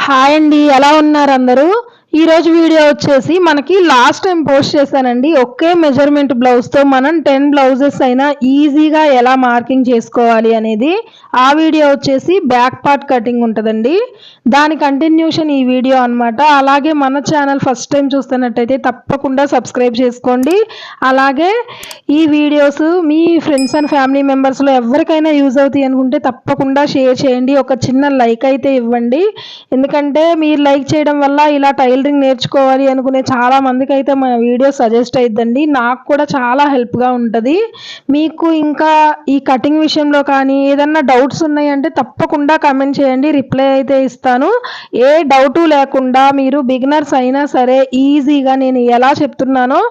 Hi అండి, ఎలా ఉన్నారు అందరూ? ఈరోజు వీడియో వచ్చేసి మనకి లాస్ట్ టైం పోస్ట్ చేశానండి. ఒకే మెజర్మెంట్ బ్లౌజ్తో మనం 10 బ్లౌజెస్ అయినా ఈజీగా ఎలా మార్కింగ్ చేసుకోవాలి అనేది. ఆ వీడియో వచ్చేసి బ్యాక్ పార్ట్ కటింగ్ ఉంటుందండి. దాని కంటిన్యూషన్ ఈ వీడియో అనమాట. అలాగే మన ఛానల్ ఫస్ట్ టైం చూస్తున్నట్టయితే తప్పకుండా సబ్స్క్రైబ్ చేసుకోండి. అలాగే ఈ వీడియోస్ మీ ఫ్రెండ్స్ అండ్ ఫ్యామిలీ మెంబర్స్లో ఎవరికైనా యూజ్ అవుతాయి అనుకుంటే తప్పకుండా షేర్ చేయండి. ఒక చిన్న లైక్ అయితే ఇవ్వండి. ఎందుకంటే మీరు లైక్ చేయడం వల్ల ఇలా టైలరింగ్ నేర్చుకోవాలి అనుకునే చాలా మందికి అయితే మన వీడియో సజెస్ట్ అయిద్దండి. నాకు కూడా చాలా హెల్ప్గా ఉంటుంది. మీకు ఇంకా ఈ కటింగ్ విషయంలో కానీ ఏదన్నా డౌట్స్ ఉన్నాయంటే తప్పకుండా కమెంట్ చేయండి, రిప్లై అయితే ఇస్తాను. ఏ డౌటు లేకుండా మీరు బిగినర్స్ అయినా సరే ఈజీగా నేను ఎలా చెప్తున్నానో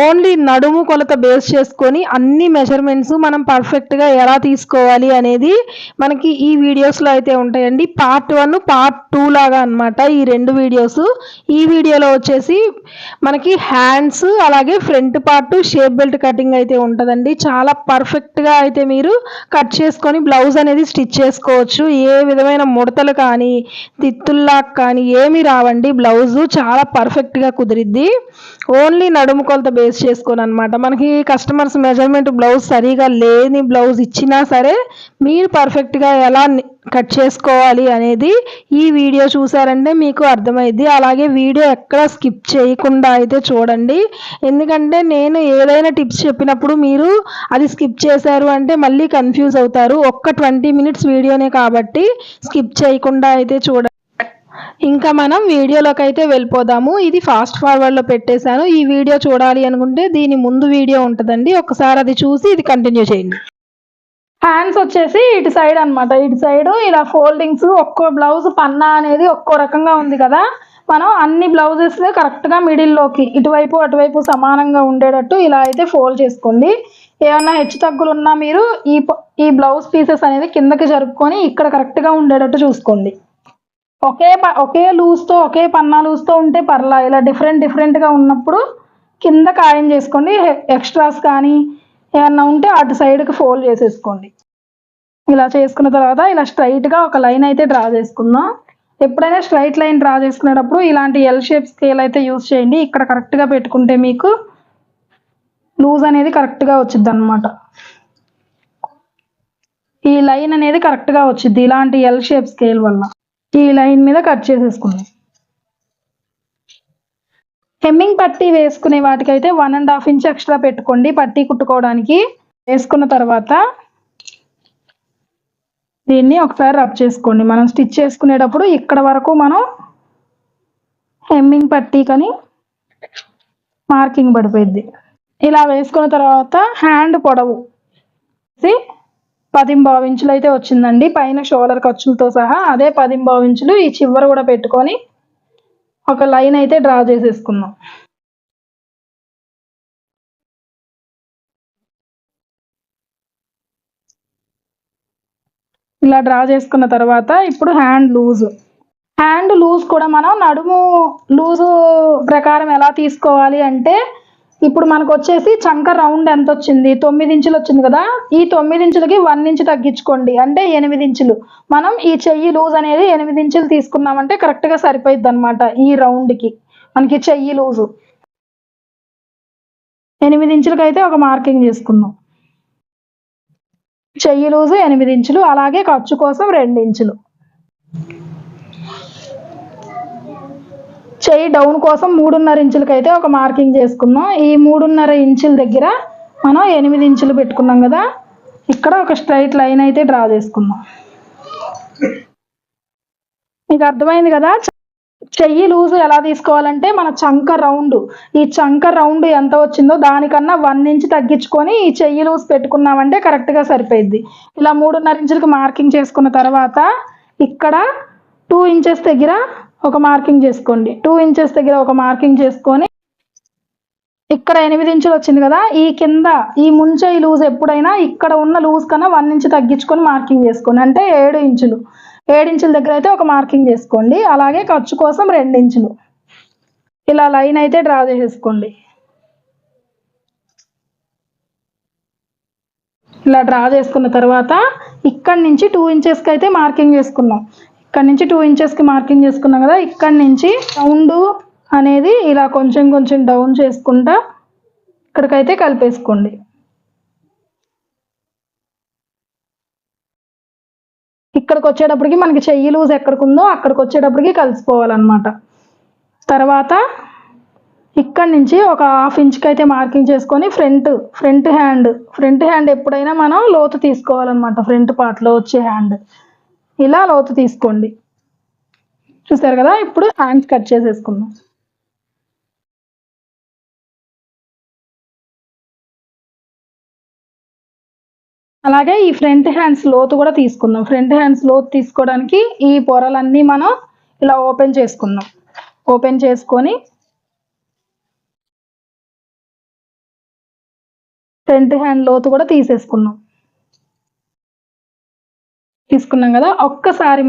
ఓన్లీ నడుము కొలత బేస్ చేసుకొని అన్ని మెజర్మెంట్స్ మనం పర్ఫెక్ట్గా ఎలా తీసుకోవాలి అనేది మనకి ఈ వీడియోస్లో అయితే ఉంటాయండి. పార్ట్ 1 పార్ట్ 2 లాగా అనమాట ఈ రెండు వీడియోస్. ఈ వీడియోలో వచ్చేసి మనకి హ్యాండ్స్ అలాగే front part shape belt cutting అయితే ఉంటుందండి. చాలా పర్ఫెక్ట్గా అయితే మీరు కట్ చేసుకొని బ్లౌజ్ అనేది స్టిచ్ చేసుకోవచ్చు. ఏ విధమైన ముడతలు కానీ తిత్తుల్లా కానీ ఏమీ రావండి. బ్లౌజు చాలా పర్ఫెక్ట్గా కుదిరిద్ది. ఓన్లీ నడుము కొలత బేస్ చేసుకొని అనమాట. మనకి కస్టమర్స్ మెజర్మెంట్ బ్లౌజ్ సరిగా లేని బ్లౌజ్ ఇచ్చినా సరే మీరు పర్ఫెక్ట్గా ఎలా కట్ చేసుకోవాలి అనేది ఈ వీడియో చూసారంటే మీకు అర్థమైద్ది. అలాగే వీడియో ఎక్కడ స్కిప్ చేయకుండా అయితే చూడండి. ఎందుకంటే నేను ఏదైనా టిప్స్ చెప్పినప్పుడు మీరు అది స్కిప్ చేశారు అంటే మళ్ళీ కన్ఫ్యూజ్ అవుతారు. ఒక్క 20 మినిట్స్ వీడియోనే కాబట్టి స్కిప్ చేయకుండా అయితే చూడండి. ఇంకా మనం వీడియోలోకి అయితే వెళ్ళిపోదాము. ఇది ఫాస్ట్ ఫార్వర్డ్లో పెట్టేశాను. ఈ వీడియో చూడాలి అనుకుంటే దీని ముందు వీడియో ఉంటుందండి, ఒకసారి అది చూసి ఇది కంటిన్యూ చేయండి. హ్యాండ్స్ వచ్చేసి ఇటు సైడ్ అనమాట. ఇటు సైడ్ ఇలా ఫోల్డింగ్స్ ఒక్కో బ్లౌజ్ పన్నా అనేది ఒక్కో రకంగా ఉంది కదా. మనం అన్ని బ్లౌజెస్ కరెక్ట్గా మిడిల్లోకి ఇటువైపు అటువైపు సమానంగా ఉండేటట్టు ఇలా అయితే ఫోల్డ్ చేసుకోండి. ఏమన్నా హెచ్చు తగ్గులు ఉన్నా మీరు ఈ బ్లౌజ్ పీసెస్ అనేది కిందకి జరుపుకొని ఇక్కడ కరెక్ట్గా ఉండేటట్టు చూసుకోండి. ఒకే లూజ్తో ఒకే పన్నా లూజ్తో ఉంటే పర్లా. ఇలా డిఫరెంట్గా ఉన్నప్పుడు కింద ఖాయం చేసుకోండి. ఎక్స్ట్రాస్ కానీ ఏమన్నా ఉంటే అటు సైడ్కి ఫోల్డ్ చేసేసుకోండి. ఇలా చేసుకున్న తర్వాత ఇలా స్ట్రైట్గా ఒక లైన్ అయితే డ్రా చేసుకుందాం. ఎప్పుడైనా స్ట్రైట్ లైన్ డ్రా చేసుకునేటప్పుడు ఇలాంటి ఎల్ షేప్ స్కేల్ అయితే యూజ్ చేయండి. ఇక్కడ కరెక్ట్గా పెట్టుకుంటే మీకు లూజ్ అనేది కరెక్ట్గా వచ్చింది అనమాట. ఈ లైన్ అనేది కరెక్ట్గా వచ్చింది ఇలాంటి ఎల్ షేప్ స్కేల్ వల్ల. ఈ లైన్ మీద కట్ చేసేసుకుందాం. హెమ్మింగ్ పట్టీ వేసుకునే వాటికైతే 1.5 ఇంచ్ ఎక్స్ట్రా పెట్టుకోండి పట్టీ కుట్టుకోవడానికి. వేసుకున్న తర్వాత దీన్ని ఒకసారి రబ్ చేసుకోండి. మనం స్టిచ్ చేసుకునేటప్పుడు ఇక్కడ వరకు మనం హెమ్మింగ్ పట్టీకని మార్కింగ్ పడిపోయింది. ఇలా వేసుకున్న తర్వాత హ్యాండ్ పొడవు 10.5 ఇంచులు అయితే వచ్చిందండి పైన షోల్డర్ ఖర్చులతో సహా. అదే 10.5 ఇంచులు ఈ చివర కూడా పెట్టుకొని ఒక లైన్ అయితే డ్రా చేసేసుకుందాం. ఇలా డ్రా చేసుకున్న తర్వాత ఇప్పుడు హ్యాండ్ లూజ్ కూడా మనం నడుము లూజు ప్రకారం ఎలా తీసుకోవాలి అంటే ఇప్పుడు మనకు వచ్చేసి చంక రౌండ్ ఎంత వచ్చింది, 9 ఇంచులు వచ్చింది కదా. ఈ 9 ఇంచులకి 1 ఇంచ్ తగ్గించుకోండి, అంటే 8 ఇంచులు. మనం ఈ చెయ్యి లూజ్ అనేది 8 ఇంచులు తీసుకున్నామంటే కరెక్ట్గా సరిపోయిద్ది అనమాట. ఈ రౌండ్కి మనకి చెయ్యి లూజు 8 ఇంచులకి అయితే ఒక మార్కింగ్ చేసుకుందాం. చెయ్యి లూజు 8 ఇంచులు, అలాగే ఖర్చు కోసం 2 ఇంచులు. చెయ్యి డౌన్ కోసం 3.5 ఇంచులకి అయితే ఒక మార్కింగ్ చేసుకుందాం. ఈ 3.5 ఇంచుల దగ్గర మనం 8 ఇంచులు పెట్టుకున్నాం కదా, ఇక్కడ ఒక స్ట్రైట్ లైన్ అయితే డ్రా చేసుకుందాం. మీకు అర్థమైంది కదా. చెయ్యి లూజు ఎలా తీసుకోవాలంటే మన ఈ చంక రౌండ్ ఎంత వచ్చిందో దానికన్నా 1 ఇంచ్ తగ్గించుకొని ఈ చెయ్యి లూజ్ పెట్టుకున్నామంటే కరెక్ట్గా సరిపోయిద్ది. ఇలా 3.5 ఇంచులకి మార్కింగ్ చేసుకున్న తర్వాత ఇక్కడ 2 ఇంచెస్ దగ్గర ఒక మార్కింగ్ చేసుకోండి. 2 ఇంచెస్ దగ్గర ఒక మార్కింగ్ చేసుకొని ఇక్కడ 8 ఇంచులు వచ్చింది కదా, ఈ కింద ఈ ముంచెయ్యి లూజ్ ఎప్పుడైనా ఇక్కడ ఉన్న లూజ్ కన్నా 1 ఇంచ్ తగ్గించుకొని మార్కింగ్ చేసుకోండి, అంటే 7 ఇంచులు. 7 ఇంచుల దగ్గర అయితే ఒక మార్కింగ్ చేసుకోండి. అలాగే ఖర్చు కోసం 2 ఇంచులు. ఇలా లైన్ అయితే డ్రా చేసేసుకోండి. ఇలా డ్రా చేసుకున్న తర్వాత ఇక్కడ నుంచి 2 ఇంచెస్కి అయితే మార్కింగ్ చేసుకున్నాం. ఇక్కడ నుంచి 2 ఇంచెస్కి మార్కింగ్ చేసుకున్నాం కదా, ఇక్కడ నుంచి రౌండ్ అనేది ఇలా కొంచెం కొంచెం డౌన్ చేసుకుంటా ఇక్కడికైతే కలిపేసుకోండి. ఇక్కడికి వచ్చేటప్పటికి మనకి చెయ్యి లూజ్ ఎక్కడికి ఉందో అక్కడికి వచ్చేటప్పటికి కలిసిపోవాలన్నమాట. తర్వాత ఇక్కడ నుంచి ఒక 1/2 ఇంచ్కి అయితే మార్కింగ్ చేసుకొని ఫ్రంట్ హ్యాండ్ ఎప్పుడైనా మనం లోతు తీసుకోవాలన్నమాట. ఫ్రంట్ పార్ట్లో వచ్చే హ్యాండ్ ఇలా లోతు తీసుకోండి. చూసారు కదా, ఇప్పుడు హ్యాండ్స్ కట్ చేసేసుకుందాం. అలాగే ఈ ఫ్రంట్ హ్యాండ్స్ లోతు కూడా తీసుకుందాం. ఫ్రంట్ హ్యాండ్స్ లోతు తీసుకోవడానికి ఈ పొరలన్నీ మనం ఇలా ఓపెన్ చేసుకుందాం. ఓపెన్ చేసుకొని ఫ్రంట్ హ్యాండ్ లోతు కూడా తీసుకున్నాం కదా. ఒక్కసారి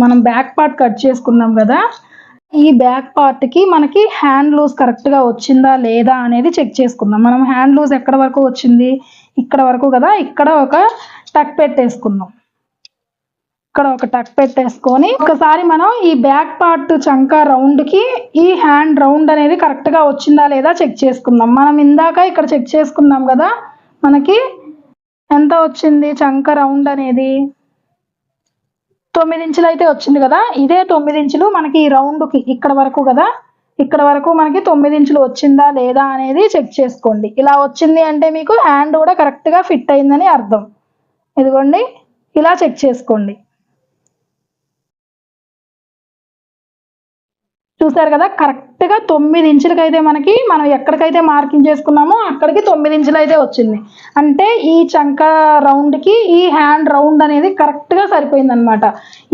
మనం బ్యాక్ పార్ట్ కట్ చేసుకున్నాం కదా, ఈ బ్యాక్ పార్ట్కి మనకి హ్యాండ్ లూజ్ కరెక్ట్గా వచ్చిందా లేదా అనేది చెక్ చేసుకుందాం. మనం హ్యాండ్ లూజ్ ఎక్కడ వరకు వచ్చింది, ఇక్కడ వరకు కదా. ఇక్కడ ఒక టక్ పెట్టేసుకుందాం. ఇక్కడ ఒక టక్ పెట్టేసుకొని ఒకసారి మనం ఈ బ్యాక్ పార్ట్ చంక రౌండ్కి ఈ హ్యాండ్ రౌండ్ అనేది కరెక్ట్గా వచ్చిందా లేదా చెక్ చేసుకుందాం. మనం ఇందాక ఇక్కడ చెక్ చేసుకుందాం కదా, మనకి ఎంత వచ్చింది చంక రౌండ్ అనేది 9 ఇంచులు అయితే వచ్చింది కదా. ఇదే 9 ఇంచులు మనకి ఈ రౌండ్కి ఇక్కడ వరకు కదా, ఇక్కడ వరకు మనకి 9 ఇంచులు వచ్చిందా లేదా అనేది చెక్ చేసుకోండి. ఇలా వచ్చింది అంటే మీకు హ్యాండ్ కూడా కరెక్ట్గా ఫిట్ అయిందని అర్థం. ఇదిగోండి, ఇలా చెక్ చేసుకోండి. చూసారు కదా, కరెక్ట్గా 9 ఇంచులకి అయితే మనం ఎక్కడికైతే మార్కింగ్ చేసుకున్నామో అక్కడికి 9 ఇంచులు అయితే వచ్చింది. అంటే ఈ చంక రౌండ్కి ఈ హ్యాండ్ రౌండ్ అనేది కరెక్ట్గా సరిపోయింది అనమాట.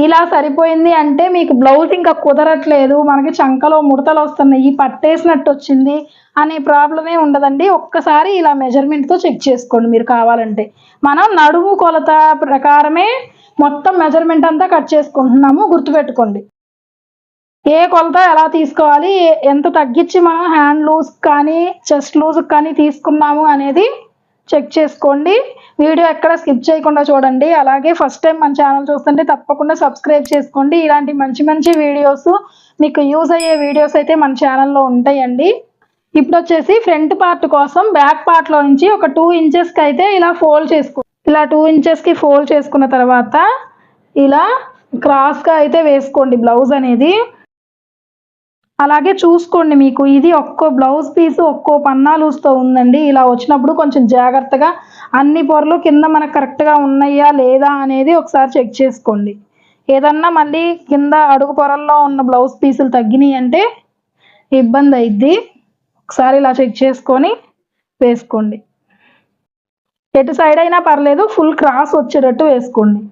ఇలా సరిపోయింది అంటే మీకు బ్లౌజ్ ఇంకా కుదరట్లేదు, మనకి చంకలో ముడతలు వస్తున్నాయి, పట్టేసినట్టు వచ్చింది అనే ప్రాబ్లమే ఉండదండి. ఒక్కసారి ఇలా మెజర్మెంట్తో చెక్ చేసుకోండి. మీరు కావాలంటే మనం నడుము కొలత ప్రకారమే మొత్తం మెజర్మెంట్ అంతా కట్ చేసుకుంటున్నాము, గుర్తుపెట్టుకోండి. ఏ కొలత ఎలా తీసుకోవాలి, ఎంత తగ్గించి మనం హ్యాండ్ లూజ్ కానీ చెస్ట్ లూజ్ కానీ తీసుకున్నాము అనేది చెక్ చేసుకోండి. వీడియో ఎక్కడ స్కిప్ చేయకుండా చూడండి. అలాగే ఫస్ట్ టైం మన ఛానల్ చూస్తుంటే తప్పకుండా సబ్స్క్రైబ్ చేసుకోండి. ఇలాంటి మంచి మంచి వీడియోస్, మీకు యూజ్ అయ్యే వీడియోస్ అయితే మన ఛానల్లో ఉంటాయండి. ఇప్పుడు వచ్చేసి ఫ్రంట్ పార్ట్ కోసం బ్యాక్ పార్ట్లో నుంచి ఒక 2 ఇంచెస్కి అయితే ఇలా ఫోల్డ్ చేసుకోండి. ఇలా 2 ఇంచెస్కి ఫోల్డ్ చేసుకున్న తర్వాత ఇలా క్రాస్గా అయితే వేసుకోండి బ్లౌజ్ అనేది. అలాగే చూసుకోండి, మీకు ఇది ఒక్కో బ్లౌజ్ పీస్ ఒక్కో పన్నా లూజ్తో ఉందండి. ఇలా వచ్చినప్పుడు కొంచెం జాగ్రత్తగా అన్ని పొరలు కింద మనకు కరెక్ట్గా ఉన్నాయా లేదా అనేది ఒకసారి చెక్ చేసుకోండి. ఏదన్నా మళ్ళీ కింద అడుగు పొరల్లో ఉన్న బ్లౌజ్ పీసులు తగ్గినాయి అంటే ఇబ్బంది అయిద్ది. ఒకసారి ఇలా చెక్ చేసుకొని వేసుకోండి. ఎటు సైడ్ అయినా పర్లేదు, ఫుల్ క్రాస్ వచ్చేటట్టు వేసుకోండి.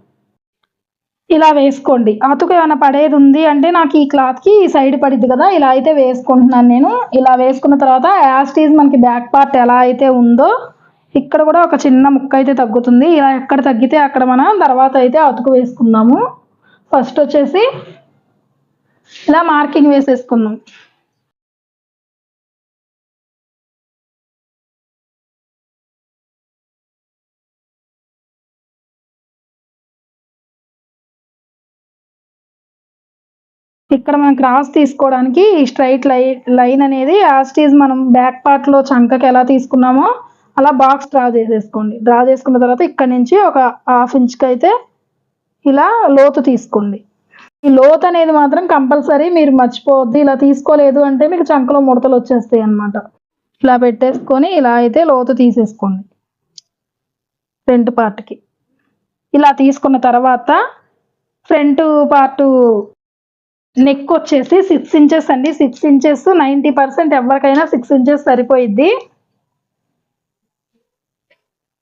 ఇలా వేసుకోండి. అతుకు ఏమైనా పడేది ఉంది అంటే నాకు ఈ క్లాత్కి ఈ సైడ్ పడిద్ది కదా, ఇలా అయితే వేసుకుంటున్నాను నేను. ఇలా వేసుకున్న తర్వాత యాజ్ టీజ్ మనకి బ్యాక్ పార్ట్ ఎలా అయితే ఉందో ఇక్కడ కూడా ఒక చిన్న ముక్క అయితే తగ్గుతుంది. ఇలా ఎక్కడ తగ్గితే అక్కడ మనం తర్వాత అయితే అతుకు వేసుకుందాము. ఫస్ట్ వచ్చేసి ఇలా మార్కింగ్ వేసేసుకుందాం. ఇక్కడ మనం క్రాస్ తీసుకోవడానికి ఈ స్ట్రైట్ లైన్ అనేది యాజ్ టీజ్ మనం బ్యాక్ పార్ట్లో చంకకి ఎలా తీసుకున్నామో అలా బాక్స్ డ్రా చేసేసుకోండి. డ్రా చేసుకున్న తర్వాత ఇక్కడ నుంచి ఒక 1/2 ఇంచ్కి అయితే ఇలా లోతు తీసుకోండి. ఈ లోతు అనేది మాత్రం కంపల్సరీ మీరు మర్చిపోవద్దు. ఇలా తీసుకోలేదు అంటే మీకు చంకలో ముడతలు వచ్చేస్తాయి అన్నమాట. ఇలా పెట్టేసుకొని ఇలా అయితే లోతు తీసేసుకోండి ఫ్రంట్ పార్ట్కి. ఇలా తీసుకున్న తర్వాత ఫ్రంట్ పార్ట్ నెక్ వచ్చేసి 6 ఇంచెస్ అండి. 6 ఇంచెస్ 90% ఎవరికైనా 6 ఇంచెస్ సరిపోయిద్ది.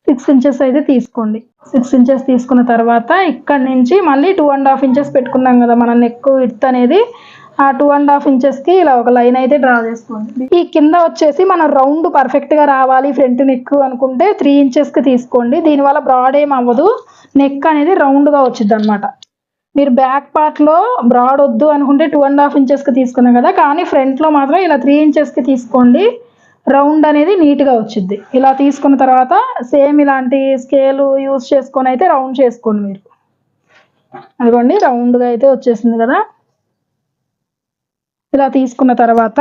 6 ఇంచెస్ అయితే తీసుకోండి. 6 ఇంచెస్ తీసుకున్న తర్వాత ఇక్కడ నుంచి మళ్ళీ 2.5 ఇంచెస్ పెట్టుకున్నాం కదా మన నెక్ విడ్త్ అనేది, ఆ 2.5 ఇంచెస్కి ఇలా ఒక లైన్ అయితే డ్రా చేసుకోండి. ఈ కింద వచ్చేసి మనం రౌండ్ పర్ఫెక్ట్గా రావాలి ఫ్రంట్ నెక్ అనుకుంటే 3 ఇంచెస్కి తీసుకోండి. దీనివల్ల బ్రాడ్ ఏం అవ్వదు, నెక్ అనేది రౌండ్గా వచ్చింది అనమాట. మీరు బ్యాక్ పార్ట్లో బ్రాడ్ వద్దు అనుకుంటే 2.5 ఇంచెస్కి తీసుకున్నాం కదా, కానీ ఫ్రంట్లో మాత్రం ఇలా 3 ఇంచెస్కి తీసుకోండి. రౌండ్ అనేది నీట్గా వచ్చింది. ఇలా తీసుకున్న తర్వాత సేమ్ ఇలాంటి స్కేలు యూజ్ చేసుకొని అయితే రౌండ్ చేసుకోండి. మీరు అదిగోండి రౌండ్గా అయితే వచ్చేసింది కదా. ఇలా తీసుకున్న తర్వాత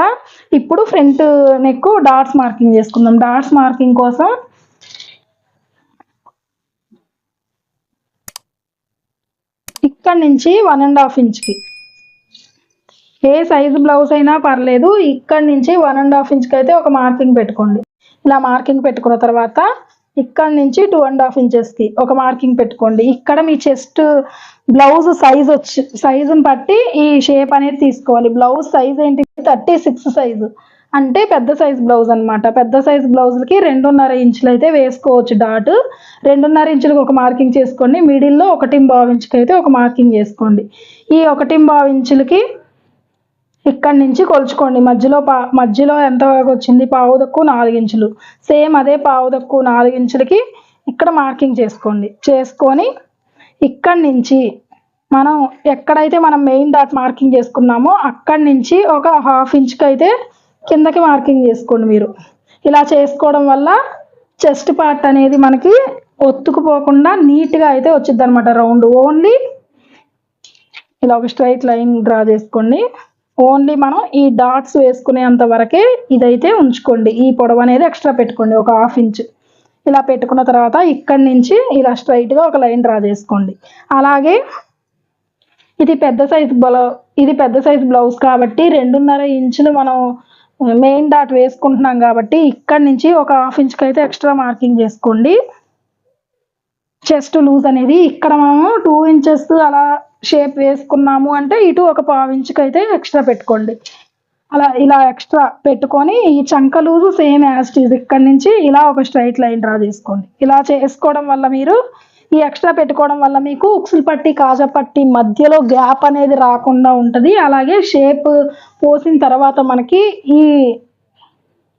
ఇప్పుడు ఫ్రంట్ నెక్ డాట్స్ మార్కింగ్ చేసుకుందాం. డాట్స్ మార్కింగ్ కోసం ఇక్కడ నుంచి 1.5 ఇంచ్కి, ఏ సైజు బ్లౌజ్ అయినా పర్లేదు, ఇక్కడ నుంచి 1.5 ఇంచ్కి అయితే ఒక మార్కింగ్ పెట్టుకోండి. ఇలా మార్కింగ్ పెట్టుకున్న తర్వాత ఇక్కడ నుంచి 2.5 ఇంచెస్కి ఒక మార్కింగ్ పెట్టుకోండి. ఇక్కడ మీ చెస్ట్ బ్లౌజ్ సైజుని బట్టి ఈ షేప్ అనేది తీసుకోవాలి. బ్లౌజ్ సైజ్ ఏంటి, 36 సైజు అంటే పెద్ద సైజ్ బ్లౌజ్ అనమాట. పెద్ద సైజ్ బ్లౌజ్లకి 2.5 ఇంచులు అయితే వేసుకోవచ్చు డాట్. 2.5 ఇంచులకు ఒక మార్కింగ్ చేసుకోండి. మిడిల్లో 1.5 ఇంచుకి అయితే ఒక మార్కింగ్ చేసుకోండి. ఈ 1.5 ఇంచులకి ఇక్కడి నుంచి కొలుచుకోండి. మధ్యలో ఎంత వచ్చింది, పావుదక్కు 4 ఇంచులు. సేమ్ అదే పావుదక్కు 4 ఇంచులకి ఇక్కడ మార్కింగ్ చేసుకోండి. చేసుకొని ఇక్కడి నుంచి మనం ఎక్కడైతే మనం మెయిన్ డాట్ మార్కింగ్ చేసుకున్నామో అక్కడి నుంచి ఒక 1/2 ఇంచ్కి అయితే కిందకి మార్కింగ్ చేసుకోండి. మీరు ఇలా చేసుకోవడం వల్ల చెస్ట్ పార్ట్ అనేది మనకి ఒత్తుకుపోకుండా నీట్గా అయితే వచ్చింది అనమాట. రౌండ్ ఓన్లీ ఇలా ఒక స్ట్రైట్ లైన్ డ్రా చేసుకోండి. ఓన్లీ మనం ఈ డాట్స్ వేసుకునేంత వరకే ఇదైతే ఉంచుకోండి. ఈ పొడవు అనేది ఎక్స్ట్రా పెట్టుకోండి, ఒక 1/2 ఇంచ్. ఇలా పెట్టుకున్న తర్వాత ఇక్కడి నుంచి ఇలా స్ట్రైట్గా ఒక లైన్ డ్రా చేసుకోండి. అలాగే ఇది పెద్ద సైజ్ బ్లౌజ్ కాబట్టి 2.5 ఇంచులు మనం మెయిన్ డాట్ వేసుకుంటున్నాం కాబట్టి ఇక్కడి నుంచి ఒక 1/2 ఇంచ్కి అయితే ఎక్స్ట్రా మార్కింగ్ చేసుకోండి. చెస్ట్ లూజ్ అనేది ఇక్కడ మనము 2 ఇంచెస్ అలా షేప్ వేసుకున్నాము అంటే ఇటు ఒక 1/2 ఇంచ్కి అయితే ఎక్స్ట్రా పెట్టుకోండి. ఇలా ఎక్స్ట్రా పెట్టుకొని ఈ చంక loose same as it is ఇక్కడ నుంచి ఇలా ఒక స్ట్రైట్ లైన్ డ్రా చేసుకోండి. ఇలా చేసుకోవడం వల్ల మీరు ఈ ఎక్స్ట్రా పెట్టుకోవడం వల్ల మీకు ఉక్సులు పట్టి కాజా పట్టి మధ్యలో గ్యాప్ అనేది రాకుండా ఉంటుంది. అలాగే షేప్ పోసిన తర్వాత మనకి ఈ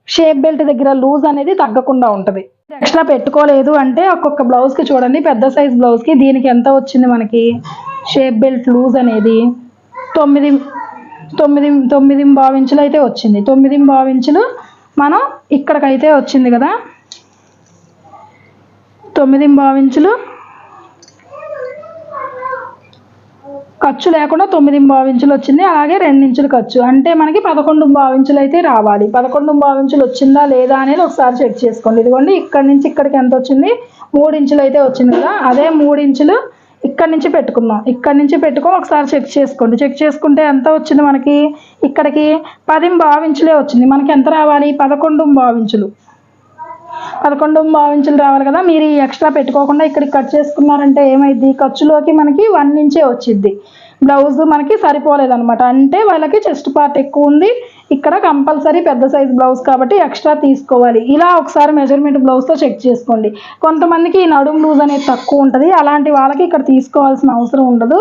షేప్ బెల్ట్ దగ్గర లూజ్ అనేది తగ్గకుండా ఉంటుంది. ఎక్స్ట్రా పెట్టుకోలేదు అంటే ఒక్కొక్క బ్లౌజ్కి చూడండి, పెద్ద సైజ్ బ్లౌజ్కి దీనికి ఎంత వచ్చింది మనకి షేప్ బెల్ట్ లూజ్ అనేది 9.5 ఇంచులు అయితే వచ్చింది. 9.5 ఇంచులు మనం ఇక్కడికైతే వచ్చింది కదా. 9.5 ఇంచులు ఖర్చు లేకుండా 9.5 ఇంచులు వచ్చింది. అలాగే 2 ఇంచులు ఖర్చు అంటే మనకి 11.5 ఇంచులు అయితే రావాలి. 11.5 ఇంచులు వచ్చిందా లేదా అనేది ఒకసారి చెక్ చేసుకోండి. ఇదిగోండి ఇక్కడ నుంచి ఇక్కడికి ఎంత వచ్చింది, 3 ఇంచులు అయితే వచ్చింది కదా. అదే 3 ఇంచులు ఇక్కడ నుంచి పెట్టుకుందాం. ఇక్కడ నుంచి పెట్టుకొని ఒకసారి చెక్ చేసుకోండి. చెక్ చేసుకుంటే ఎంత వచ్చింది మనకి, ఇక్కడికి 10.5 ఇంచులే వచ్చింది. మనకి ఎంత రావాలి, 11.5 ఇంచులు. 11.5 ఇంచులు రావాలి కదా. మీరు ఈ ఎక్స్ట్రా పెట్టుకోకుండా ఇక్కడికి కట్ చేసుకున్నారంటే ఏమైంది, ఖర్చులోకి మనకి 1 ఇంచే వచ్చింది. బ్లౌజ్ మనకి సరిపోలేదనమాట. అంటే వాళ్ళకి చెస్ట్ పార్ట్ ఎక్కువ ఉంది, ఇక్కడ కంపల్సరీ పెద్ద సైజ్ బ్లౌజ్ కాబట్టి ఎక్స్ట్రా తీసుకోవాలి. ఇలా ఒకసారి మెజర్మెంట్ బ్లౌజ్తో చెక్ చేసుకోండి. కొంతమందికి నడుం లూజ్ అనేది తక్కువ ఉంటుంది, అలాంటి వాళ్ళకి ఇక్కడ తీసుకోవాల్సిన అవసరం ఉండదు.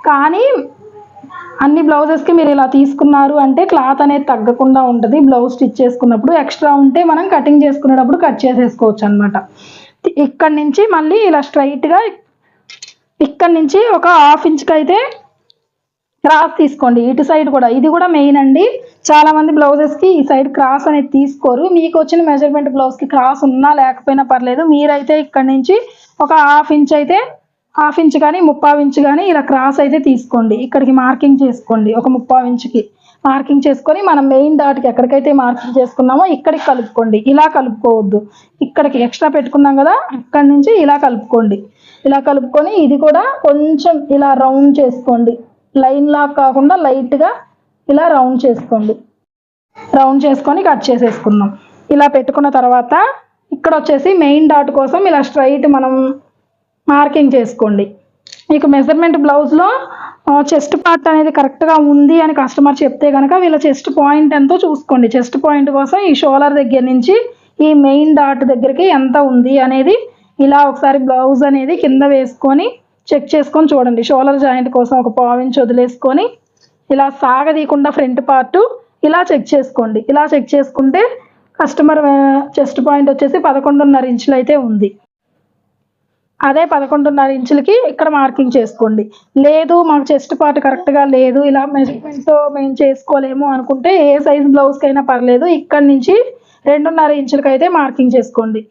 కానీ అన్ని బ్లౌజెస్కి మీరు ఇలా తీసుకున్నారు అంటే క్లాత్ అనేది తగ్గకుండా ఉంటుంది. బ్లౌజ్ స్టిచ్ చేసుకున్నప్పుడు ఎక్స్ట్రా ఉంటే మనం కటింగ్ చేసుకునేటప్పుడు కట్ చేసేసుకోవచ్చు అనమాట. ఇక్కడి నుంచి మళ్ళీ ఇలా స్ట్రైట్గా ఇక్కడి నుంచి ఒక 1/2 ఇంచ్కి అయితే క్రాస్ తీసుకోండి. ఇటు సైడ్ కూడా, ఇది కూడా మెయిన్ అండి. చాలామంది బ్లౌజెస్కి ఈ సైడ్ క్రాస్ అనేది తీసుకోరు. మీకు వచ్చిన మెజర్మెంట్ బ్లౌజ్కి క్రాస్ ఉన్నా లేకపోయినా పర్లేదు. మీరైతే ఇక్కడ నుంచి ఒక 1/2 ఇంచ్ అయితే 1/2 ఇంచ్ కానీ 3/4 ఇంచ్ కానీ ఇలా క్రాస్ అయితే తీసుకోండి. ఇక్కడికి మార్కింగ్ చేసుకోండి. ఒక 3/4 ఇంచ్కి మార్కింగ్ చేసుకొని మనం మెయిన్ డాట్కి ఎక్కడికైతే మార్కింగ్ చేసుకున్నామో ఇక్కడికి కలుపుకోండి. ఇలా కలుపుకోవద్దు, ఇక్కడికి ఎక్స్ట్రా పెట్టుకున్నాం కదా అక్కడి నుంచి ఇలా కలుపుకోండి. ఇలా కలుపుకొని ఇది కూడా కొంచెం ఇలా రౌండ్ చేసుకోండి. లైన్ లాగా కాకుండా లైట్గా ఇలా రౌండ్ చేసుకోండి. రౌండ్ చేసుకొని కట్ చేసేసుకుందాం. ఇలా పెట్టుకున్న తర్వాత ఇక్కడ వచ్చేసి మెయిన్ డాట్ కోసం ఇలా స్ట్రైట్ మనం మార్కింగ్ చేసుకోండి. మీకు మెజర్మెంట్ బ్లౌజ్లో చెస్ట్ పార్ట్ అనేది కరెక్ట్గా ఉంది అని కస్టమర్ చెప్తే కనుక వీళ్ళ చెస్ట్ పాయింట్ ఎంతో చూసుకోండి. చెస్ట్ పాయింట్ కోసం ఈ షోల్డర్ దగ్గర నుంచి ఈ మెయిన్ డాట్ దగ్గరికి ఎంత ఉంది అనేది ఇలా ఒకసారి బ్లౌజ్ అనేది కింద వేసుకొని చెక్ చేసుకొని చూడండి. షోల్డర్ జాయింట్ కోసం ఒక 1/4 ఇంచ్ వదిలేసుకొని ఇలా సాగదీయకుండా ఫ్రంట్ పార్ట్ ఇలా చెక్ చేసుకోండి. ఇలా చెక్ చేసుకుంటే కస్టమర్ చెస్ట్ పాయింట్ వచ్చేసి 11.5 ఇంచులు అయితే ఉంది. అదే 11.5 ఇంచులకి ఇక్కడ మార్కింగ్ చేసుకోండి. లేదు మాకు చెస్ట్ పార్ట్ కరెక్ట్గా లేదు, ఇలా మెజర్మెంట్తో మేము చేసుకోలేము అనుకుంటే ఏ సైజ్ బ్లౌజ్కి అయినా పర్లేదు. ఇక్కడ నుంచి 2.5 ఇంచులకి అయితే మార్కింగ్ చేసుకోండి.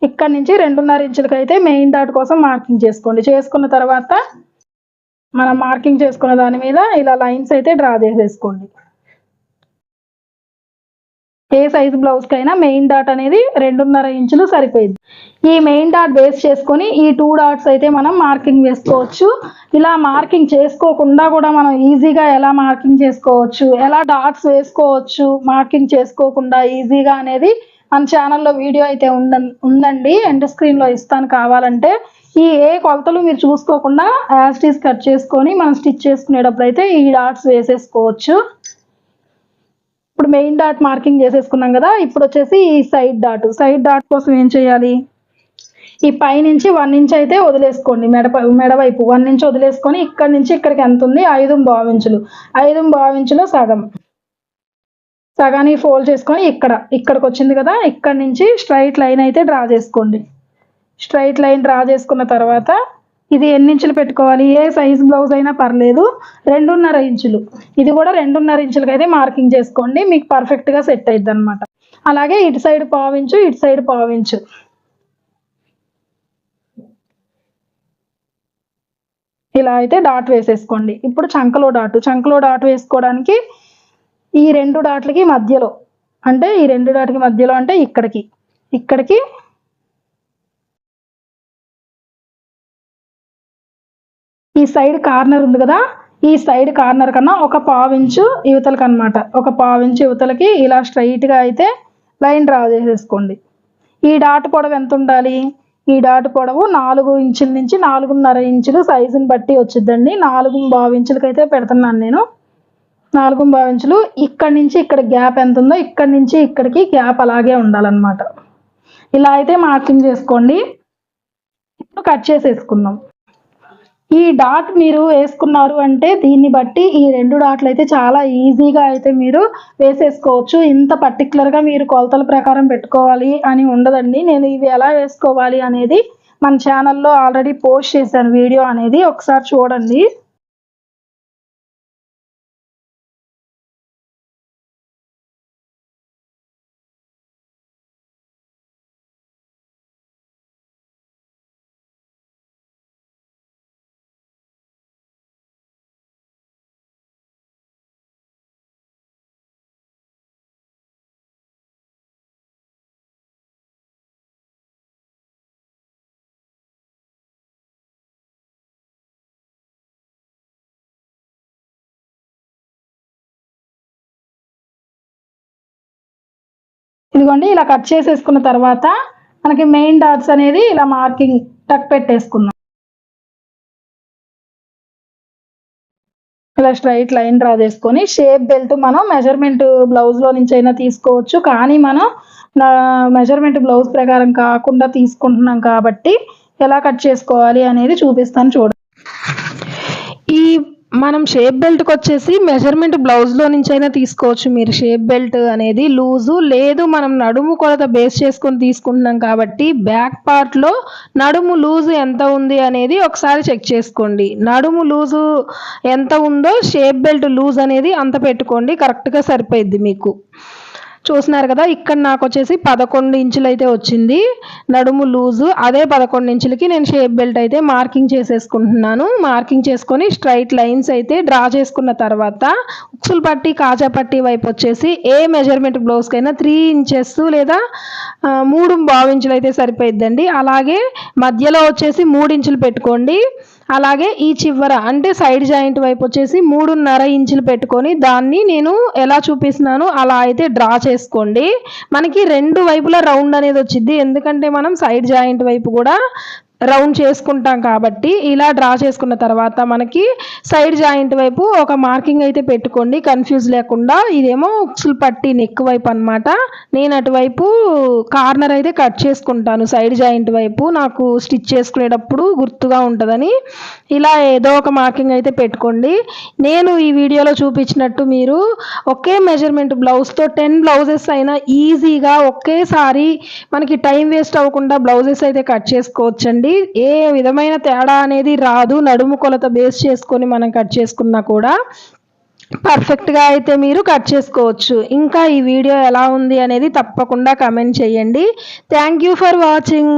ఇక్కడ నుంచి 2.5 ఇంచులకి అయితే మెయిన్ డాట్ కోసం మార్కింగ్ చేసుకోండి. చేసుకున్న తర్వాత మనం మార్కింగ్ చేసుకున్న దాని మీద ఇలా లైన్స్ అయితే డ్రా చేసేసుకోండి. ఏ సైజు బ్లౌజ్కైనా మెయిన్ డాట్ అనేది 2.5 ఇంచులు సరిపోయింది. ఈ మెయిన్ డాట్ బేస్ చేసుకొని ఈ 2 డాట్స్ అయితే మనం మార్కింగ్ వేసుకోవచ్చు. ఇలా మార్కింగ్ చేసుకోకుండా కూడా మనం ఈజీగా ఎలా మార్కింగ్ చేసుకోవచ్చు, ఎలా డాట్స్ వేసుకోవచ్చు మార్కింగ్ చేసుకోకుండా ఈజీగా అనేది మన ఛానల్లో వీడియో అయితే ఉందండి. ఎండ్ స్క్రీన్లో ఇస్తాను కావాలంటే. ఈ ఏ కొలతలు మీరు చూసుకోకుండా యాజ్ ఇట్ ఈస్ కట్ చేసుకొని మనం స్టిచ్ చేసుకునేటప్పుడు అయితే ఈ డాట్స్ వేసేసుకోవచ్చు. ఇప్పుడు మెయిన్ డాట్ మార్కింగ్ చేసేసుకున్నాం కదా. ఇప్పుడు వచ్చేసి ఈ సైడ్ డాట్ కోసం ఏం చేయాలి, ఈ పైనుంచి 1 ఇంచ్ అయితే వదిలేసుకోండి. మెడవైపు 1 ఇంచ్ వదిలేసుకొని ఇక్కడ నుంచి ఇక్కడికి ఎంత ఉంది 5.5 ఇంచులు. 5.5 ఇంచులో సగానికి ఫోల్డ్ చేసుకొని ఇక్కడికి వచ్చింది కదా, ఇక్కడ నుంచి స్ట్రైట్ లైన్ అయితే డ్రా చేసుకోండి. స్ట్రైట్ లైన్ డ్రా చేసుకున్న తర్వాత ఇది ఎన్ని ఇంచులు పెట్టుకోవాలి, ఏ సైజ్ బ్లౌజ్ అయినా పర్లేదు, 2.5 ఇంచులు. ఇది కూడా 2.5 ఇంచులకి అయితే మార్కింగ్ చేసుకోండి, మీకు పర్ఫెక్ట్గా సెట్ అయ్యిద్ది అనమాట. అలాగే ఇటు సైడ్ 1/4 ఇంచు, ఇటు సైడ్ 1/4 ఇంచు. ఇలా అయితే డాట్ వేసేసుకోండి. ఇప్పుడు చంకలో డాట్ వేసుకోవడానికి ఈ 2 డాట్లకి మధ్యలో, అంటే ఈ 2 డాట్కి మధ్యలో అంటే ఇక్కడికి ఈ సైడ్ కార్నర్ ఉంది కదా, ఈ సైడ్ కార్నర్ కన్నా ఒక 1/4 ఇంచు యువతలకి అనమాట. ఒక 1/4 ఇంచు యువతలకి ఇలా స్ట్రైట్గా అయితే లైన్ డ్రా చేసేసుకోండి. ఈ డాట్ పొడవు ఎంత ఉండాలి, ఈ డాట్ పొడవు 4 ఇంచుల నుంచి 4.5 ఇంచులు సైజుని బట్టి వచ్చిద్దండి. 4.5 ఇంచులకి అయితే పెడుతున్నాను నేను. 4.5 ఇంచులు. ఇక్కడ నుంచి ఇక్కడ గ్యాప్ ఎంత ఉందో ఇక్కడ నుంచి ఇక్కడికి గ్యాప్ అలాగే ఉండాలన్నమాట. ఇలా అయితే మార్కింగ్ చేసుకోండి. ఇప్పుడు కట్ చేసేసుకుందాం. ఈ డాట్ మీరు వేసుకున్నారు అంటే దీన్ని బట్టి ఈ 2 డాట్లు అయితే చాలా ఈజీగా అయితే మీరు వేసేసుకోవచ్చు. ఇంత పర్టికులర్గా మీరు కొలతల ప్రకారం పెట్టుకోవాలి అని ఉండదండి. నేను ఇవి ఎలా వేసుకోవాలి అనేది మన ఛానల్లో ఆల్రెడీ పోస్ట్ చేశాను వీడియో అనేది, ఒకసారి చూడండి. ఇదిగోండి, ఇలా కట్ చేసేసుకున్న తర్వాత మనకి మెయిన్ డాట్స్ అనేది ఇలా మార్కింగ్ టక్ పెట్టేసుకుందాం. ఇలా స్ట్రైట్ లైన్ డ్రా చేసుకొని షేప్ బెల్ట్ మనం మెజర్మెంట్ బ్లౌజ్లో నుంచి అయినా తీసుకోవచ్చు, కానీ మనం మెజర్మెంట్ బ్లౌజ్ ప్రకారం కాకుండా తీసుకుంటున్నాం కాబట్టి ఎలా కట్ చేసుకోవాలి అనేది చూపిస్తాను చూడండి. ఈ మనం షేప్ బెల్ట్కి వచ్చేసి మెజర్మెంట్ బ్లౌజ్లో నుంచి అయినా తీసుకోవచ్చు మీరు. షేప్ బెల్ట్ అనేది లూజు లేదు, మనం నడుము కొలత బేస్ చేసుకొని తీసుకుంటున్నాం కాబట్టి బ్యాక్ పార్ట్లో నడుము లూజు ఎంత ఉంది అనేది ఒకసారి చెక్ చేసుకోండి. నడుము లూజు ఎంత ఉందో షేప్ బెల్ట్ లూజ్ అనేది అంత పెట్టుకోండి, కరెక్ట్గా సరిపోయిద్ది మీకు. చూస్తున్నారు కదా, ఇక్కడ నాకు వచ్చేసి 11 ఇంచులు అయితే వచ్చింది నడుము లూజు. అదే 11 ఇంచులకి నేను షేప్ బెల్ట్ అయితే మార్కింగ్ చేసేసుకుంటున్నాను. మార్కింగ్ చేసుకొని స్ట్రైట్ లైన్స్ అయితే డ్రా చేసుకున్న తర్వాత ఉక్సులు పట్టి కాజా పట్టి వైపు వచ్చేసి ఏ మెజర్మెంట్ బ్లౌజ్కైనా 3 ఇంచెస్ లేదా 3.5 ఇంచులు అయితే సరిపోయిద్దండి. అలాగే మధ్యలో వచ్చేసి 3 ఇంచులు పెట్టుకోండి. అలాగే ఈ చివర అంటే సైడ్ జాయింట్ వైపు వచ్చేసి 3.5 ఇంచులు పెట్టుకొని దాన్ని నేను ఎలా చూపిస్తున్నానో అలా అయితే డ్రా చేసుకోండి. మనకి 2 వైపులా రౌండ్ అనేది వచ్చింది, ఎందుకంటే మనం సైడ్ జాయింట్ వైపు కూడా రౌండ్ చేసుకుంటాం కాబట్టి. ఇలా డ్రా చేసుకున్న తర్వాత మనకి సైడ్ జాయింట్ వైపు ఒక మార్కింగ్ అయితే పెట్టుకోండి కన్ఫ్యూజ్ లేకుండా. ఇదేమో ఉక్సులు పట్టి నెక్ వైపు అనమాట. నేను అటువైపు కార్నర్ అయితే కట్ చేసుకుంటాను సైడ్ జాయింట్ వైపు, నాకు స్టిచ్ చేసుకునేటప్పుడు గుర్తుగా ఉంటుందని. ఇలా ఏదో ఒక మార్కింగ్ అయితే పెట్టుకోండి. నేను ఈ వీడియోలో చూపించినట్టు మీరు ఒకే మెజర్మెంట్ బ్లౌజ్తో 10 బ్లౌజెస్ అయినా ఈజీగా ఒకేసారి మనకి టైం వేస్ట్ అవ్వకుండా బ్లౌజెస్ అయితే కట్ చేసుకోవచ్చండి. ఏ విధమైన తేడా అనేది రాదు. నడుము కొలత బేస్ చేసుకొని మనం కట్ చేసుకున్నా కూడా పర్ఫెక్ట్గా అయితే మీరు కట్ చేసుకోవచ్చు. ఇంకా ఈ వీడియో ఎలా ఉంది అనేది తప్పకుండా కమెంట్ చేయండి. Thank you for watching.